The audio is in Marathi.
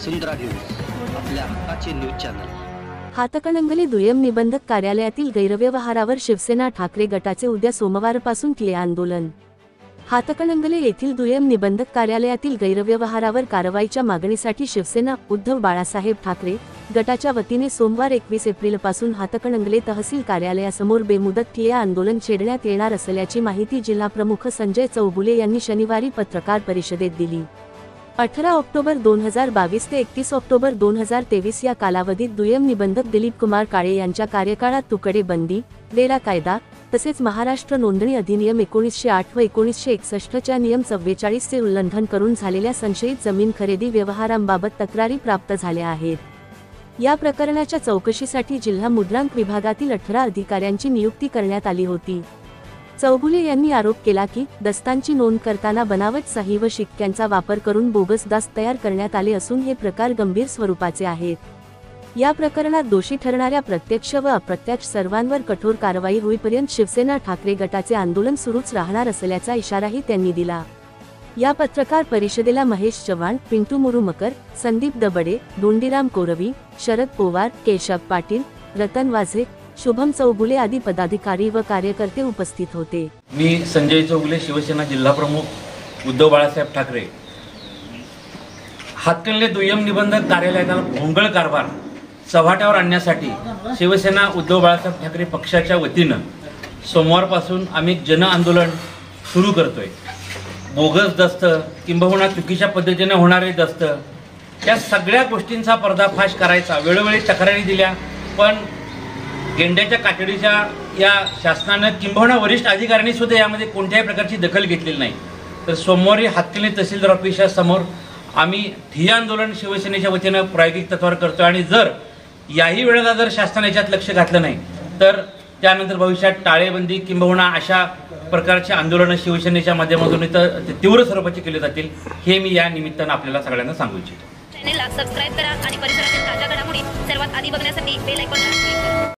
वसुंधरा न्यूज, आपल्या हक्काचे न्यूज चॅनल। हातकणंगले दुय्यम निबंधक कार्यालयातील गैरव्यवहारावर शिवसेना ठाकरे गटाचे उद्या सोमवारपासून ठिय्या आंदोलन। हातकणंगले येथील दुय्यम निबंधक कार्यालयातील गैरव्यवहारावर कारवाईच्या मागणीसाठी शिवसेना उद्धव बाळासाहेब ठाकरे गटाच्या वतीने सोमवार 21 एप्रिलपासून हातकणंगले तहसील कार्यालयासमोर बेमुदत ठिय्या आंदोलन छेडण्यात येणार असल्याची माहिती जिल्हाप्रमुख संजय चौगुले यांनी शनिवारी पत्रकार परिषदेत दिली। 18 ऑक्टोबर 2022 ते 31 ऑक्टोबर 2023 या कालावधीत दुय्यम निबंधक दिलीप कुमार काळे यांच्या कार्यकाळात तुकडे बंदी, रेरा कायदा तसेच महाराष्ट्र नोंदणी अधिनियम 1908 व 1961 च्या नियम 44 चे उल्लंघन करून झालेल्या संशयित जमीन खरेदी व्यवहारांबाबत तक्रारी प्राप्त झाल्या आहेत। या प्रकरणाच्या चौकशीसाठी जिल्हा मुद्रांक विभागातील 18 अधिकाऱ्यांची नियुक्ती करण्यात आली होती। चौगुले यांनी आरोप केला की दस्तांची नोंद करताना बनावट सही व शिक्क्यांचा वापर करून बोगस दास्त तयार करण्यात आले असून हे प्रकार गंभीर स्वरूपाचे आहेत। या प्रकरणात दोषी ठरणाऱ्या प्रत्यक्ष व अप्रत्यक्ष सर्वांवर कठोर कारवाई होईपर्यंत शिवसेना ठाकरे गटाचे आंदोलन सुरूच राहणार असल्याचा इशाराही त्यांनी दिला। या पत्रकार परिषदेला महेश चव्हाण, पिंटू मुरुमकर, संदीप दबडे, धोंडीराम कोरवी, शरद पवार, केशव पाटील, रतन वाझे, शुभम चौगुले आदी पदाधिकारी व कार्यकर्ते उपस्थित होते। मी संजय चौगुले, शिवसेना जिल्हा प्रमुख उद्धव बाळासाहेब ठाकरे। हातकणंगले दुय्यम निबंधक कार्यालयाला भोंगळ कारभार चव्हाट्यावर आणण्यासाठी शिवसेना उद्धव बाळासाहेब ठाकरे पक्षाच्या वतीनं सोमवारपासून आम्ही जन आंदोलन सुरू करतोय। बोगस दस्त किंबहुना चुकीच्या पद्धतीने होणारे दस्त या सगळ्या गोष्टींचा पर्दाफाश करायचा। वेळोवेळी तक्रारी दिल्या, पण गेंड्याच्या कातडीच्या या शासनानं किंबहुना वरिष्ठ अधिकाऱ्यांनी सुद्धा यामध्ये कोणत्याही प्रकारची दखल घेतलेली नाही। तर सोमवारी हातकणंगले तहसीलदार ऑफिसच्या समोर आम्ही ठिय्या आंदोलन शिवसेनेच्या वतीनं प्रायोगिक तत्वावर करतोय आणि जर याही वेळेला जर शासनाने याच्यात लक्ष घातलं नाही तर त्यानंतर भविष्यात टाळेबंदी किंबहुना अशा प्रकारचे आंदोलन शिवसेनेच्या माध्यमातून तीव्र स्वरूपाचे केले जातील, हे मी या निमित्तानं आपल्याला सगळ्यांना सांगू इच्छितो। चॅनलला सबस्क्राइब करा आणि परिसरातील ताज्या घडामोडी सर्वात आधी बघण्यासाठी बेल आयकॉनला क्लिक करा।